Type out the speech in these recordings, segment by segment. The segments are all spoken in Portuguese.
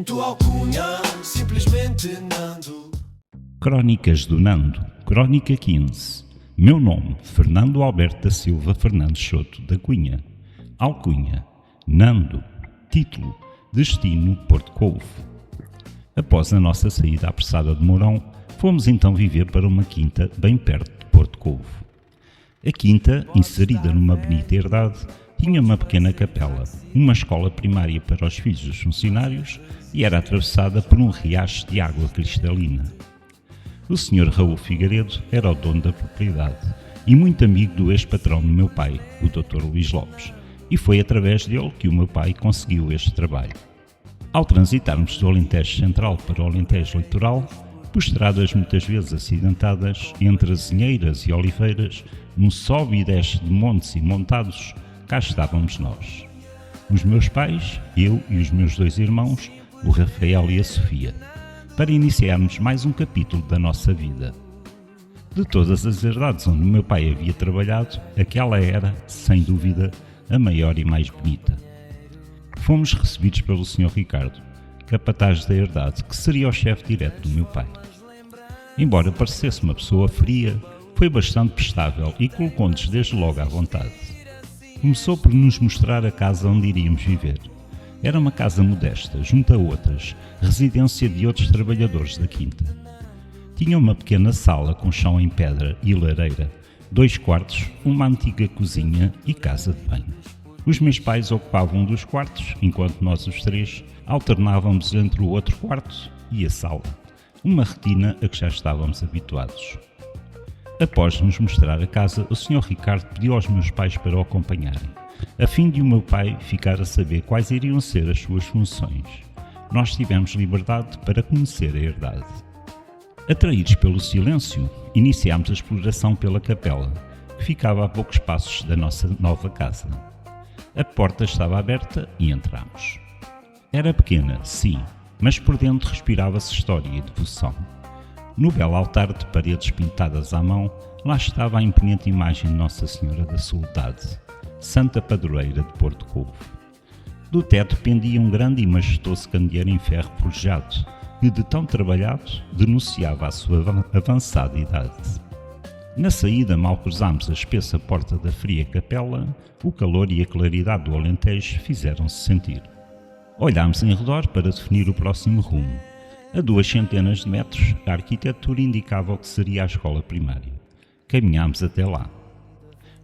Tu alcunha, simplesmente Nando. Crónicas do Nando, Crónica 15. Meu nome, Fernando Alberto da Silva Fernandes Souto da Cunha. Alcunha, Nando. Título, Destino, Porto Covo. Após a nossa saída apressada de Mourão, fomos então viver para uma quinta bem perto de Porto Covo. A quinta, inserida numa bonita herdade, tinha uma pequena capela, uma escola primária para os filhos dos funcionários e era atravessada por um riacho de água cristalina. O Sr. Raul Figueiredo era o dono da propriedade e muito amigo do ex-patrão do meu pai, o Dr. Luís Lopes, e foi através dele que o meu pai conseguiu este trabalho. Ao transitarmos do Alentejo Central para o Alentejo Litoral, por estradas muitas vezes acidentadas, entre azinheiras e oliveiras, num sobe e desce de montes e montados, cá estávamos nós. Os meus pais, eu e os meus dois irmãos, o Rafael e a Sofia, para iniciarmos mais um capítulo da nossa vida. De todas as herdades onde o meu pai havia trabalhado, aquela era, sem dúvida, a maior e mais bonita. Fomos recebidos pelo Sr. Ricardo, capataz da herdade, que seria o chefe direto do meu pai. Embora parecesse uma pessoa fria, foi bastante prestável e colocou-nos desde logo à vontade. Começou por nos mostrar a casa onde iríamos viver. Era uma casa modesta, junto a outras, residência de outros trabalhadores da quinta. Tinha uma pequena sala com chão em pedra e lareira, 2 quartos, uma antiga cozinha e casa de banho. Os meus pais ocupavam um dos quartos, enquanto nós os três alternávamos entre o outro quarto e a sala, uma rotina a que já estávamos habituados. Após nos mostrar a casa, o Sr. Ricardo pediu aos meus pais para o acompanharem, a fim de o meu pai ficar a saber quais iriam ser as suas funções. Nós tivemos liberdade para conhecer a herdade. Atraídos pelo silêncio, iniciámos a exploração pela capela, que ficava a poucos passos da nossa nova casa. A porta estava aberta e entramos. Era pequena, sim, mas por dentro respirava-se história e devoção. No belo altar de paredes pintadas à mão, lá estava a imponente imagem de Nossa Senhora da Soledade, Santa Padroeira de Porto Covo. Do teto pendia um grande e majestoso candeeiro em ferro forjado, que de tão trabalhado denunciava a sua avançada idade. Na saída, mal cruzámos a espessa porta da fria capela, o calor e a claridade do Alentejo fizeram-se sentir. Olhámos em redor para definir o próximo rumo. A 200 de metros, a arquitetura indicava o que seria a escola primária. Caminhámos até lá.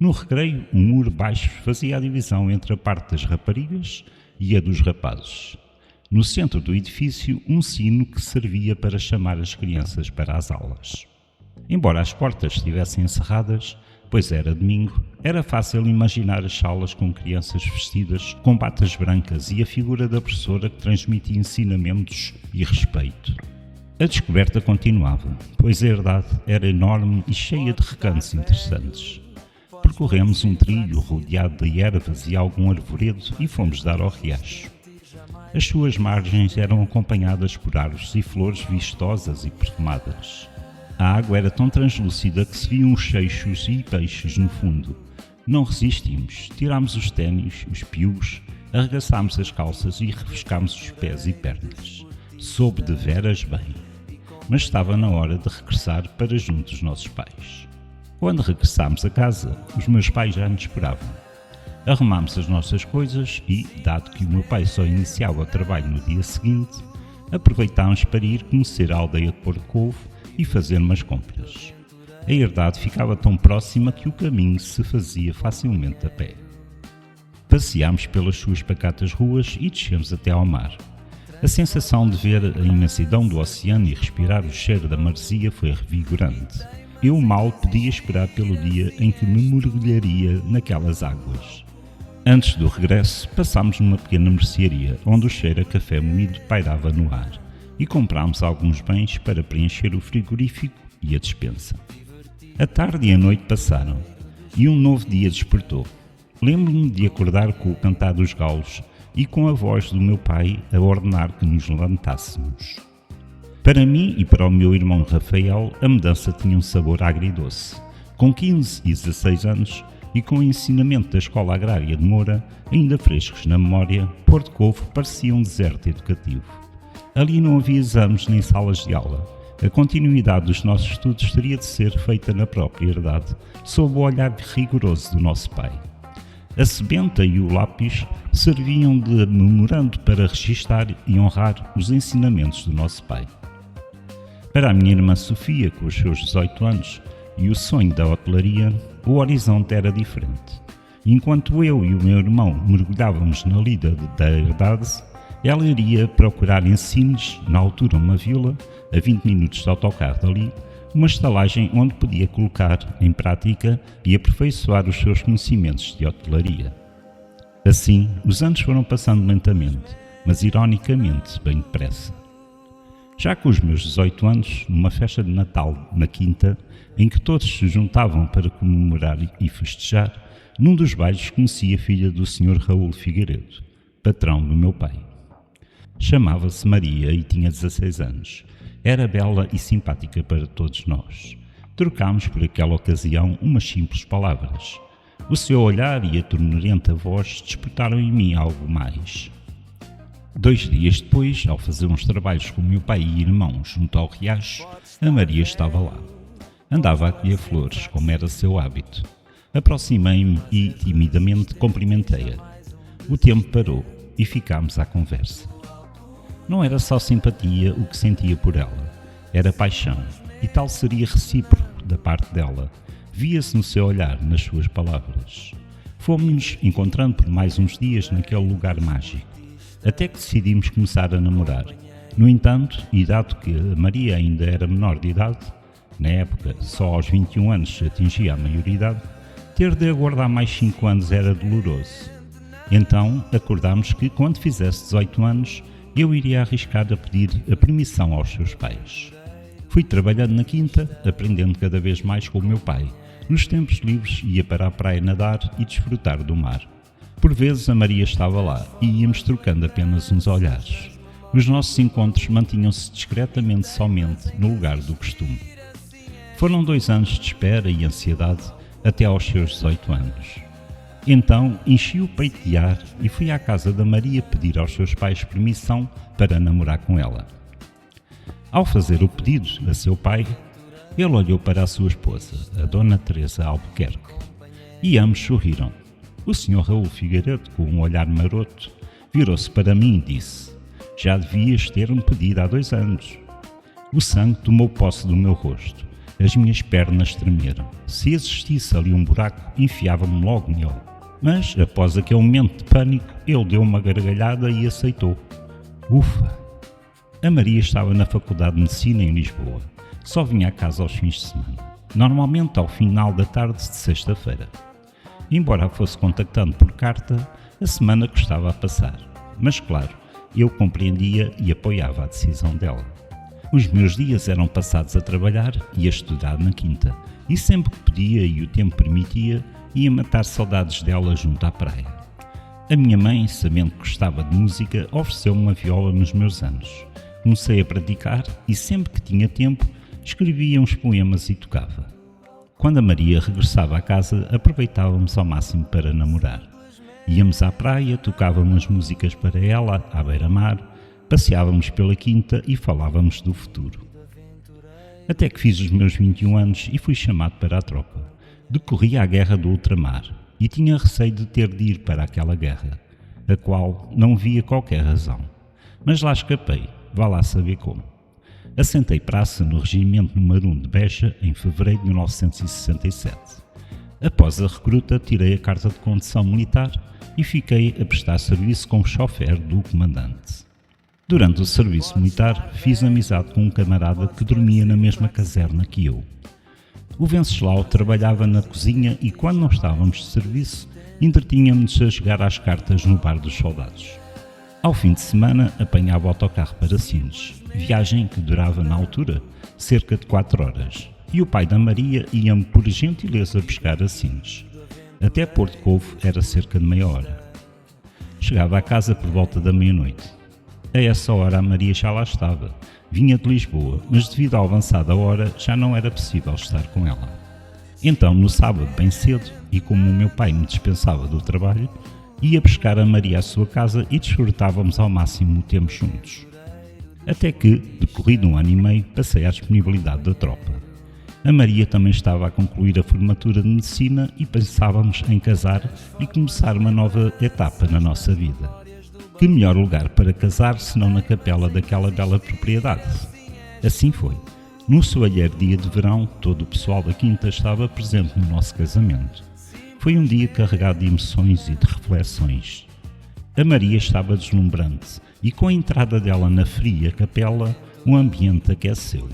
No recreio, um muro baixo fazia a divisão entre a parte das raparigas e a dos rapazes. No centro do edifício, um sino que servia para chamar as crianças para as aulas. Embora as portas estivessem encerradas, pois era domingo, era fácil imaginar as salas com crianças vestidas com batas brancas e a figura da professora que transmitia ensinamentos e respeito. A descoberta continuava, pois a herdade era enorme e cheia de recantos interessantes. Percorremos um trilho rodeado de ervas e algum arvoredo e fomos dar ao riacho. As suas margens eram acompanhadas por árvores e flores vistosas e perfumadas. A água era tão translúcida que se viam os seixos e peixes no fundo. Não resistimos, tirámos os ténis, os pius, arregaçámos as calças e refrescámos os pés e pernas. Soube de veras bem, mas estava na hora de regressar para junto dos nossos pais. Quando regressámos a casa, os meus pais já nos esperavam. Arrumámos as nossas coisas e, dado que o meu pai só iniciava o trabalho no dia seguinte, aproveitámos para ir conhecer a aldeia de Porto Covo e fazer umas compras. A herdade ficava tão próxima que o caminho se fazia facilmente a pé. Passeámos pelas suas pacatas ruas e descemos até ao mar. A sensação de ver a imensidão do oceano e respirar o cheiro da maresia foi revigorante. Eu mal podia esperar pelo dia em que me mergulharia naquelas águas. Antes do regresso, passámos numa pequena mercearia, onde o cheiro a café moído pairava no ar, e comprámos alguns bens para preencher o frigorífico e a despensa. A tarde e a noite passaram, e um novo dia despertou. Lembro-me de acordar com o cantar dos galos e com a voz do meu pai a ordenar que nos levantássemos. Para mim e para o meu irmão Rafael, a mudança tinha um sabor agridoce. Com 15 e 16 anos, e com o ensinamento da Escola Agrária de Moura ainda frescos na memória, Porto Covo parecia um deserto educativo. Ali não havia exames nem salas de aula. A continuidade dos nossos estudos teria de ser feita na própria herdade, sob o olhar rigoroso do nosso pai. A sebenta e o lápis serviam de memorando para registar e honrar os ensinamentos do nosso pai. Para a minha irmã Sofia, com os seus 18 anos, e o sonho da hotelaria, o horizonte era diferente. Enquanto eu e o meu irmão mergulhávamos na lida da herdade, ela iria procurar ensinos, na altura uma vila, a 20 minutos de autocarro dali, uma estalagem onde podia colocar em prática e aperfeiçoar os seus conhecimentos de hotelaria. Assim, os anos foram passando lentamente, mas ironicamente bem depressa. Já com os meus 18 anos, numa festa de Natal na Quinta, em que todos se juntavam para comemorar e festejar, num dos bailes conheci a filha do Sr. Raul Figueiredo, patrão do meu pai. Chamava-se Maria e tinha 16 anos. Era bela e simpática para todos nós. Trocámos por aquela ocasião umas simples palavras. O seu olhar e a ternurenta voz despertaram em mim algo mais. 2 dias depois, ao fazer uns trabalhos com meu pai e irmão junto ao riacho, a Maria estava lá. Andava a colher flores, como era seu hábito. Aproximei-me e, timidamente, cumprimentei-a. O tempo parou e ficámos à conversa. Não era só simpatia o que sentia por ela, era paixão, e tal seria recíproco da parte dela. Via-se no seu olhar, nas suas palavras. Fomos-nos encontrando por mais uns dias naquele lugar mágico, até que decidimos começar a namorar. No entanto, e dado que a Maria ainda era menor de idade, na época só aos 21 anos atingia a maioridade, ter de aguardar mais 5 anos era doloroso. Então acordámos que, quando fizesse 18 anos, eu iria arriscar a pedir a permissão aos seus pais. Fui trabalhando na quinta, aprendendo cada vez mais com o meu pai. Nos tempos livres ia para a praia nadar e desfrutar do mar. Por vezes a Maria estava lá e íamos trocando apenas uns olhares. Os nossos encontros mantinham-se discretamente somente no lugar do costume. Foram 2 anos de espera e ansiedade até aos seus 18 anos. Então enchi o peito de ar e fui à casa da Maria pedir aos seus pais permissão para namorar com ela. Ao fazer o pedido a seu pai, ele olhou para a sua esposa, a Dona Teresa Albuquerque, e ambos sorriram. O Sr. Raul Figueiredo, com um olhar maroto, virou-se para mim e disse: "Já devias ter-me pedido há 2 anos." O sangue tomou posse do meu rosto. As minhas pernas tremeram. Se existisse ali um buraco, enfiava-me logo nele. Mas, após aquele momento de pânico, ele deu uma gargalhada e aceitou. Ufa! A Maria estava na Faculdade de Medicina em Lisboa. Só vinha a casa aos fins de semana. Normalmente ao final da tarde de sexta-feira. Embora a fosse contactando por carta, a semana custava a passar. Mas, claro, eu compreendia e apoiava a decisão dela. Os meus dias eram passados a trabalhar e a estudar na quinta, e sempre que podia e o tempo permitia, ia matar saudades dela junto à praia. A minha mãe, sabendo que gostava de música, ofereceu-me uma viola nos meus anos. Comecei a praticar e sempre que tinha tempo, escrevia uns poemas e tocava. Quando a Maria regressava à casa, aproveitávamos ao máximo para namorar. Íamos à praia, tocávamos músicas para ela, à beira-mar, passeávamos pela quinta e falávamos do futuro. Até que fiz os meus 21 anos e fui chamado para a tropa. Decorria a guerra do ultramar e tinha receio de ter de ir para aquela guerra, a qual não via qualquer razão. Mas lá escapei, vá lá saber como. Assentei praça no Regimento número 1 de Beja em fevereiro de 1967. Após a recruta, tirei a carta de condução militar e fiquei a prestar serviço como chofer do comandante. Durante o serviço militar, fiz amizade com um camarada que dormia na mesma caserna que eu. O Venceslau trabalhava na cozinha e, quando não estávamos de serviço, entretínhamos-nos a jogar às cartas no bar dos soldados. Ao fim de semana, apanhava o autocarro para Sines, viagem que durava, na altura, cerca de 4 horas, e o pai da Maria ia-me por gentileza buscar a Sines. Até Porto Covo era cerca de meia hora. Chegava à casa por volta da meia-noite. A essa hora a Maria já lá estava. Vinha de Lisboa, mas devido à avançada hora já não era possível estar com ela. Então, no sábado, bem cedo, e como o meu pai me dispensava do trabalho, ia buscar a Maria à sua casa e desfrutávamos ao máximo o tempo juntos. Até que, decorrido 1 ano e meio, passei à disponibilidade da tropa. A Maria também estava a concluir a formatura de Medicina e pensávamos em casar e começar uma nova etapa na nossa vida. Que melhor lugar para casar senão na capela daquela bela propriedade? Assim foi. No soalheiro dia de verão, todo o pessoal da quinta estava presente no nosso casamento. Foi um dia carregado de emoções e de reflexões. A Maria estava deslumbrante e com a entrada dela na fria capela, o ambiente aqueceu.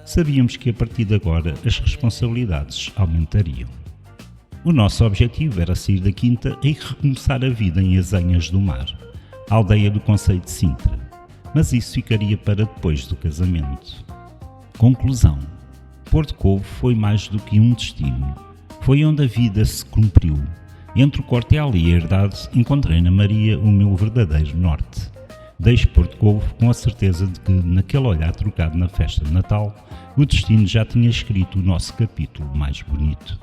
Sabíamos que a partir de agora as responsabilidades aumentariam. O nosso objetivo era sair da quinta e recomeçar a vida em Azenhas do Mar, a aldeia do concelho de Sintra, mas isso ficaria para depois do casamento. Conclusão: Porto Covo foi mais do que um destino. Foi onde a vida se cumpriu. Entre o Cortel e a herdade, encontrei na Maria o meu verdadeiro norte. Deixo Porto Covo com a certeza de que, naquele olhar trocado na festa de Natal, o destino já tinha escrito o nosso capítulo mais bonito.